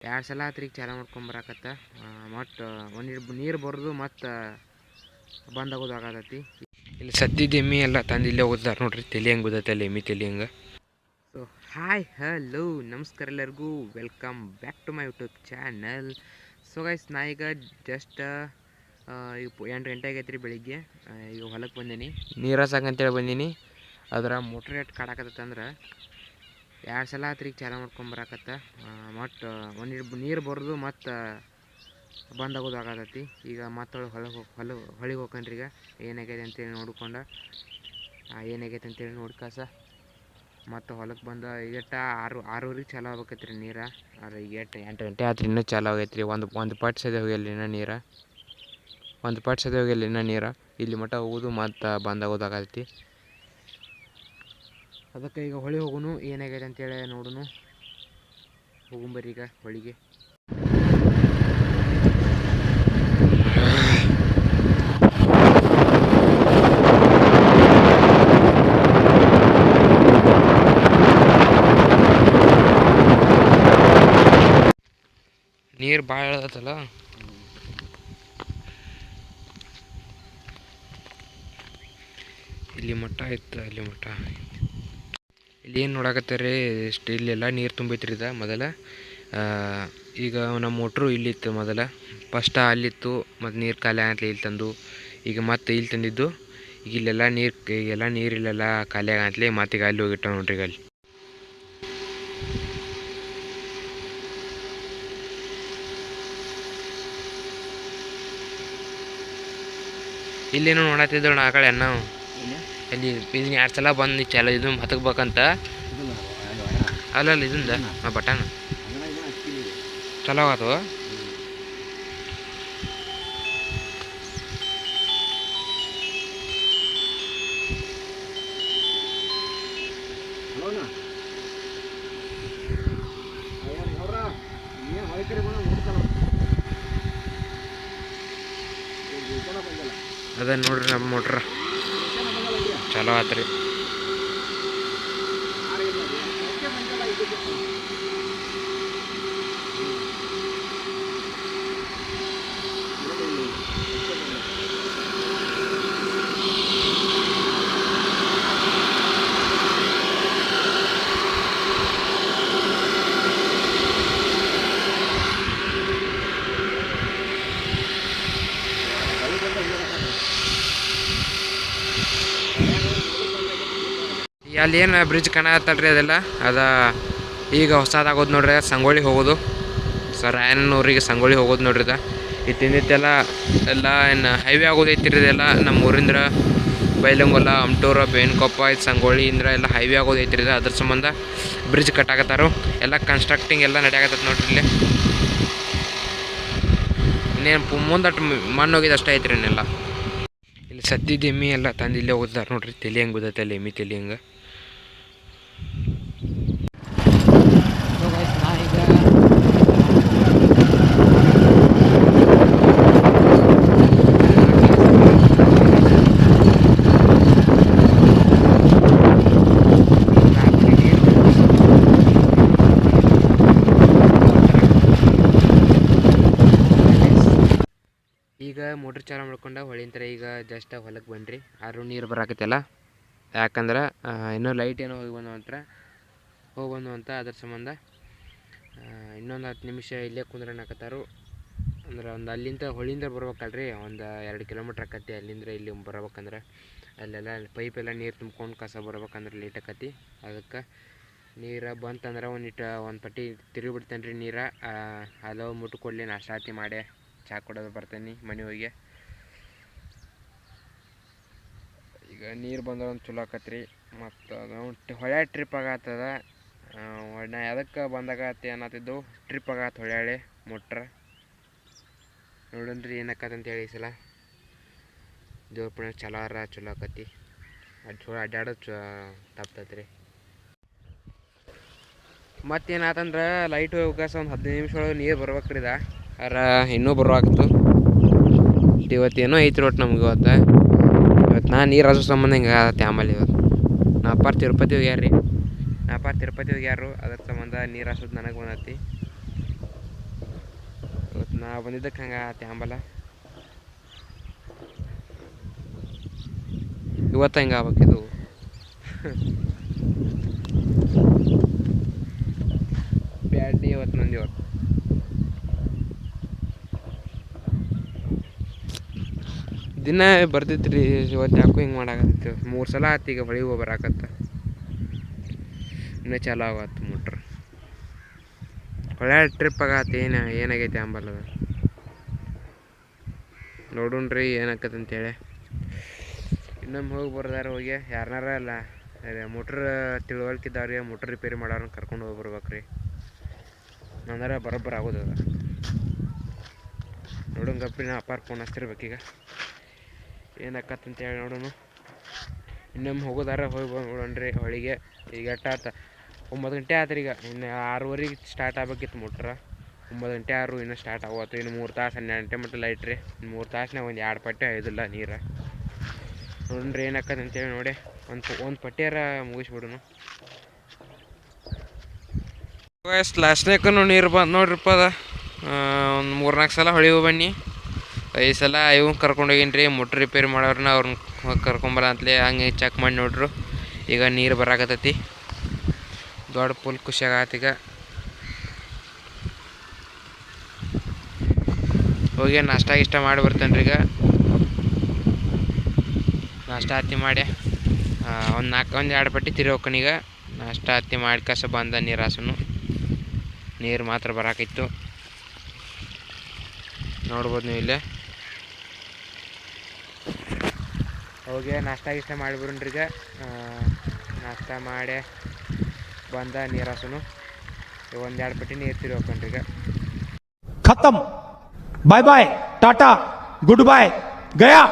2 ಸಲ ಆತ್ರಿ ಈಗ ಚಾಲು ಮಾಡ್ಕೊಂಬರಾಕತ್ತ. ಮತ್ತು ನೀರು ಬರೋದು ಮತ್ತು ಬಂದ್ ಆಗೋದು ಆಗತೈತಿ. ಇಲ್ಲಿ ಸದ್ಯದ ಎಮ್ಮಿ ಎಲ್ಲ ತಂದು ಇಲ್ಲೇ ಓದ್ತಾರೆ ನೋಡ್ರಿ. ತಲೆ ಹೆಂಗೆ ಓದತ್ತಲ್ಲ ಎಮ್ಮಿ ತಲೆ ಹೆಂಗೆ. ಸೊ ಹಾಯ್ ಹಲೋ ನಮಸ್ಕಾರ ಎಲ್ಲರಿಗೂ, welcome back to my YouTube channel. So guys, ನಾ ಈಗ ಜಸ್ಟ್ ಈಗ 8 ಗಂಟೆ ಆಗೈತ್ರಿ ಬೆಳಿಗ್ಗೆ. ಈಗ ಹೊಲಕ್ಕೆ ಬಂದೀನಿ, ನೀರು ಹಾಸಕ್ಕಂತೇಳಿ ಬಂದೀನಿ. ಅದರ ಮೋಟ್ರ್ ಏಟ್ ಕಾಡಾಕತ್ತಂದ್ರೆ 2 ಸಲ ಆತ್ರಿ ಈಗ ಚಾಲು ಮಾಡ್ಕೊಂಬರಾಕತ್ತ. ಮತ್ತು ನೀರು ಬರೋದು ಮತ್ತು ಬಂದ್ ಆಗೋದು ಆಗತೈತಿ. ಈಗ ಮತ್ತೊಳಗೆ ಹೊಳಿಗೆ ಹೋಗ್ಕಂಡ್ರಿ. ಈಗ ಏನಾಗೈತೆ ಅಂತೇಳಿ ನೋಡ್ಕೊಂಡು ಏನಾಗೈತೆ ಅಂತೇಳಿ ನೋಡ್ಕಾಸ ಮತ್ತು ಹೊಲಕ್ಕೆ ಬಂದ ಈಗ 6:30 ಚಾಲು ಆಗ್ಬೇಕೈತ್ರಿ ನೀರು. ಆದ್ರೆ ಈಗ 8 ಗಂಟೆ ಆತ್ರಿ ಇನ್ನೂ ಚಾಲು ಆಗೈತ್ರಿ. ಒಂದು ಪಟ್ ಸದೇ ಹೋಗಿಲ್ಲ ಇನ್ನೂ ನೀರು, ಒಂದು ಪಟ್ ಸದೇ ಹೋಗಿಲ್ಲ ಇನ್ನೂ ನೀರು. ಇಲ್ಲಿ ಮಟ್ಟ ಹೋಗೋದು ಮತ್ತು ಬಂದ್ ಆಗೋದು ಆಗತೈತಿ. ಅದಕ್ಕೆ ಈಗ ಹೊಳಿ ಹೋಗುನು, ಏನಾಗೈತೆ ಅಂತೇಳಿ ನೋಡುನು. ಹೋಗುಂಬರಿ ಈಗ ಹೊಳಿಗೆ. ನೀರು ಭಾಳ ಇಳದತ್ತಲ್ಲ, ಇಲ್ಲಿ ಮಟ್ಟ ಇತ್ತು, ಅಲ್ಲಿ ಮಟ್ಟ. ಇಲ್ಲಿ ಏನು ನೋಡಕತ್ತಾರೆ ಇಷ್ಟು, ಇಲ್ಲೆಲ್ಲ ನೀರು ತುಂಬೈತ್ರಿ. ಇದು ಮೊದಲ ಈಗ ನಮ್ಮ ಮೋಟ್ರು ಇಲ್ಲಿತ್ತು ಮೊದಲ. ಫಸ್ಟ್ ಅಲ್ಲಿತ್ತು, ಮತ್ತು ನೀರು ಖಾಲಿ ಆಗಂತಲೇ ಇಲ್ಲಿ ತಂದು, ಈಗ ಮತ್ತೆ ಇಲ್ಲಿ ತಂದಿದ್ದು. ಈಗ ಇಲ್ಲೆಲ್ಲ ನೀರು ಇಲ್ಲೆಲ್ಲ ಖಾಲಿ ಆಗಂತಲೇ ಮತ್ತೆ ಈಗ ಅಲ್ಲಿ ಹೋಗಿಟ್ಟ ನೋಡ್ರಿ. ಈಗ ಅಲ್ಲಿ ಇಲ್ಲೇನು ನೋಡತ್ತಿದ್ದಳು ನಾ ಕಡೆ ನಾವು ಅಲ್ಲಿ ಇದನ್ನ 2 ಸಲ ಬಂದು ಚಾಲು ಇದು ಹತ್ತಕ್ಬೇಕಂತ. ಅಲ್ಲ ಇದರಿಂದ ಬಟನ್ ಚಲೋ ಆಗತ್ತವ. ಅದ ನೋಡ್ರಿ ನಮ್ಮ ಮೋಟ್ರ ಚಲೋ ಆತ್ರಿ. ಅಲ್ಲಿ ಏನು ಬ್ರಿಡ್ಜ್ ಕಾಣತ್ತಲ್ರಿ, ಅದೆಲ್ಲ ಈಗ ಹೊಸದಾಗೋದು ನೋಡ್ರಿ. ಸಂಗೊಳ್ಳಿ ಹೋಗೋದು, ರಾಯಣ್ಣನೂರಿಗೆ ಸಂಗೊಳ್ಳಿ ಹೋಗೋದು ನೋಡ್ರಿ. ಇತ್ತಿಂದಿತ್ತೆಲ್ಲ ಏನು ಹೈವೇ ಆಗೋದೈತಿರಿ. ಇದೆಲ್ಲ ನಮ್ಮ ಊರಿಂದ ಬೈಲಂಗೊಲ್ಲ, ಅಮ್ಟೂರು, ಬೇವಿನಕೊಪ್ಪ, ಇದು ಸಂಗೊಳ್ಳಿ ಇಂದ್ರ ಎಲ್ಲ ಹೈವೇ ಆಗೋದೈತಿರಿ. ಅದ್ರ ಸಂಬಂಧ ಬ್ರಿಡ್ಜ್ ಕಟ್ಟಾಕತ್ತಾರು. ಎಲ್ಲ ಕನ್ಸ್ಟ್ರಕ್ಟಿಂಗ್ ಎಲ್ಲ ನಡೆಯಾಕತ್ತೈತೆ ನೋಡ್ರಿ. ಇಲ್ಲಿ ಇನ್ನೇನು ಮುಂದಟ್ಟು ಮಣ್ಣು ಹೋಗಿದ್ದು ಅಷ್ಟೇ ಐತ್ರಿ ಇನ್ನೆಲ್ಲ. ಇಲ್ಲಿ ಸದ್ಯದ ಎಮ್ಮಿ ಎಲ್ಲ ತಂದು ಇಲ್ಲೇ ಓದ್ತಾರೆ ನೋಡ್ರಿ. ತಲೆ ಹೆಂಗೆ ಓದತ್ತಲ್ಲ ಎಮ್ಮಿ ತಲೆ ಹೆಂಗೆ. ಈಗ ಮೋಟ್ರ್ ಚಾಲು ಮಾಡ್ಕೊಂಡು ಹೊಳಿಂತರ ಈಗ ಜಸ್ಟ್ ಹೊಲಕ್ಕೆ ಬನ್ನಿರಿ. ಆದ್ರೂ ನೀರು ಬರಾಕತ್ತಲ್ಲ, ಯಾಕಂದ್ರೆ ಇನ್ನೂ ಲೈಟ್ ಏನೋ ಹೋಗಿ ಬಂದು ಅಂತ ಅದ್ರ ಸಂಬಂಧ ಇನ್ನೊಂದು 10 ನಿಮಿಷ ಇಲ್ಲೇ ಕುಂದ್ರನಾಕತ್ತಾರು. ಅಂದ್ರೆ ಒಂದು ಅಲ್ಲಿಂದ ಹೊಳಿಂದ ಬರ್ಬೇಕಲ್ರಿ, ಒಂದು 2 ಕಿಲೋಮೀಟ್ರ್ ಆಕತಿ ಅಲ್ಲಿಂದ ಇಲ್ಲಿ ಬರ್ಬೇಕಂದ್ರೆ. ಅಲ್ಲೆಲ್ಲ ಪೈಪೆಲ್ಲ ನೀರು ತುಂಬ್ಕೊಂಡು ಕಸ ಬರ್ಬೇಕಂದ್ರೆ ಲೇಟ್ ಆಕತಿ. ಅದಕ್ಕೆ ನೀರು ಬಂತಂದ್ರೆ ಒಂದು ಪಟ್ಟಿ ತಿರುಗಿಬಿಡ್ತೇನೆ ರೀ ನೀರು. ಅಲ್ಲೋ ಮುಟ್ಟು ಕೊಡಲಿ, ನಾಷ್ಟಾತಿ ಮಾಡಿ ಚಹಾ ಕೊಡೋದು ಬರ್ತೇನೆ ಮನೆ ಹೋಗಿ. ಈಗ ನೀರು ಬಂದ್ರೆ ಒಂದು ಚಲೋ ಆಕತ್ರಿ. ಮತ್ತು ಹೊಳೆ ಟ್ರಿಪ್ ಆಗತ್ತದ. ನಾ ಎದಕ್ಕೆ ಬಂದಾಗತ್ತೆ ಅನ್ನತ್ತಿದ್ದು, ಟ್ರಿಪ್ ಆಗತ್ತೆ ಹೊಳ್ಯಾಳೆ ಮೋಟ್ರ. ನೋಡೋಣ್ರಿ ಏನಾಕತ್ತಂತೇಳಿ ಈ ಸಲ. ದೇವ್ರ ಪುಣ್ಯ ಚಲೋ ಆಕತಿ. ಅದು ಚಲೋ ಅಡ್ಡಾಡೋದು ತಪ್ತೈತ್ರಿ. ಮತ್ತೇನಾತಂದ್ರೆ ಲೈಟ್ ಹೋಗಸ ಒಂದು 15 ನಿಮಿಷ ಒಳಗೆ ನೀರು ಬರ್ಬೇಕ್ರಿ. ಇನ್ನೂ ಬರುವಾಗ್ತು. ಇವತ್ತೇನೋ ಐತಿ ಒಟ್ಟು ನಮ್ಗೆ ಇವತ್ತು ನಾನು ನೀರು ಹಸೋ ಸಂಬಂಧ ಹಿಂಗೆ ಆಗತ್ತೆ. ಆಮೇಲೆ ಇವತ್ತು ನಮ್ಮ ಅಪ್ಪಾರು ತಿರುಪತಿ ಹೋಗ್ಯಾರ. ಅದ್ರ ಸಂಬಂಧ ನೀರು ಹಸೋದು ನನಗೆ ಬಂದೈತಿ. ನಾವು ಬಂದಿದ್ದಕ್ಕೆ ಹಂಗೆ ತ್ಯಾಂಬಲ ಇವತ್ತು ಹಂಗೆ ಆಗ್ಬೇಕಿದು. ಬ್ಯಾಡ್ ಡೇ ಇವತ್ತು ನಂದು. ಇವತ್ತು ದಿನ ಬರ್ತಿತ್ತು ರೀ, ಇವತ್ತು ಯಾಕೋ ಹಿಂಗೆ ಮಾಡಾಕತ್ತಿತ್ತು. 3 ಸಲ ಆತು ಈಗ ಹೊಳಿಗೆ ಹೋಗಿ ಬರಾಕತ್ತ. ಇನ್ನೂ ಚಾಲು ಆಗತ್ತು ಮೋಟ್ರ್. ಒಳ್ಳೆ ಟ್ರಿಪ್ ಆಗತ್ತೆ. ಏನಾಗೈತೆ ಅಂಬಲ್ಲದ ನೋಡೋಣ್ರಿ ಏನಾಕತ್ತಂತೇಳಿ. ಇನ್ನೊಮ್ಮೆ ಹೋಗಿ ಬರ್ದಾರ. ಹೋಗಿ ಯಾರನಾರ ಅಲ್ಲ ಮೋಟ್ರ್ ತಿಳುವಳಿಕಿದ್ದವ್ರಿಗೆ ಮೋಟ್ರ್ ರಿಪೇರಿ ಮಾಡೋರನ್ನ ಕರ್ಕೊಂಡು ಹೋಗಿ ಬರ್ಬೇಕು ರೀ. ಅಂದ್ರೆ ಬರೋಬ್ಬರ ಆಗೋದದ. ನೋಡೋಣ ಗಪ್ರಿ ನಾ ಅಪ್ಪಾರ ಫೋನ್ ಹಚ್ತಿರ್ಬೇಕೀಗ ಏನಾಕತ್ತಂತೇಳಿ ನೋಡೋಣ. ಇನ್ನೊಮ್ಮೆ ಹೋಗೋದಾರ ಹೋಗಿ ನೋಡೋಣ್ರಿ ಹೊಳಿಗೆ. ಈಗ ಎಷ್ಟಾತ 9 ಗಂಟೆ ಆತ್ರಿ. ಈಗ ಇನ್ನು 6:30 ಸ್ಟಾರ್ಟ್ ಆಗ್ಬೇಕಿತ್ತು ಮೋಟ್ರ. 9 ಗಂಟೆ ಆರು ಇನ್ನೂ ಸ್ಟಾರ್ಟ್ ಆಗೋತ್ತು. ಇನ್ನು 3 ತಾಸು 12 ಗಂಟೆ ಮಟ್ಟ ಲೈಟ್ ರೀ. ಇನ್ನು 3 ತಾಸ್ನಾಗ ಒಂದು 2 ಪಟ್ಟೆ ಐದಿಲ್ಲ ನೀರು. ನೋಡ್ರಿ ಏನಾಕತ್ತಂತೇಳಿ ನೋಡಿ. ಒಂದು ಪಟ್ಟಿಯಾರ ಮುಗಿಸ್ಬಿಡೋನು. ಲಾಸ್ಟ್ನೇಕೂ ನೀರು ಬಂದು ನೋಡ್ರಿಪ್ಪ. ಅದ ಒಂದು 3-4 ಸಲ ಹೊಳಿವು ಬನ್ನಿ. 5 ಸಲ ಇವ್ ಕರ್ಕೊಂಡೋಗೀನಿ ರೀ. ಮೋಟ್ರ್ ರಿಪೇರಿ ಮಾಡೋರನ್ನ ಅವ್ರನ್ನ ಕರ್ಕೊಂಬರ ಅಂತಲೇ ಹಂಗೆ ಚೆಕ್ ಮಾಡಿ ನೋಡ್ರು. ಈಗ ನೀರು ಬರಾಕತ್ತೈತಿ. ದೊಡ್ಡ ಫುಲ್ ಖುಷಿಯಾಗತ್ತೀಗ. ಹೋಗಿ ನಾಷ್ಟ ಗಿಷ್ಟ ಮಾಡಿ ಬರ್ತೇನೆ ರೀ. ಈಗ ನಾಷ್ಟ ಹತ್ತಿ ಮಾಡಿ ಒಂದು 2 ಪಟ್ಟಿ ತಿರಿ ಹೋಗ್ಕನೀಗ. ನಾಷ್ಟ ಹತ್ತಿ ಮಾಡಿ ಕಸ ಬಂದ ನೀರು ಹಾಸನು. ನೀರು ಮಾತ್ರ ಬರಾಕಿತ್ತು ನೋಡ್ಬೋದು ನೀವು ಇಲ್ಲೇ. ಹೋಗಿ ನಾಷ್ಟ ಗಿಷ್ಟ ಮಾಡಿ ಬರೋಣ್ರಿ. ಈಗ ನಾಷ್ಟ ಮಾಡಿ ಬಂದ ನೀರು ಹಾಸನು. 1-2 ಪಟ್ಟಿ ನೀರು ತಿರಿ ಹೋಗ್ಕೊಂಡ್ರಿ. ಈಗ खत्म, bye bye, tata, goodbye, गया.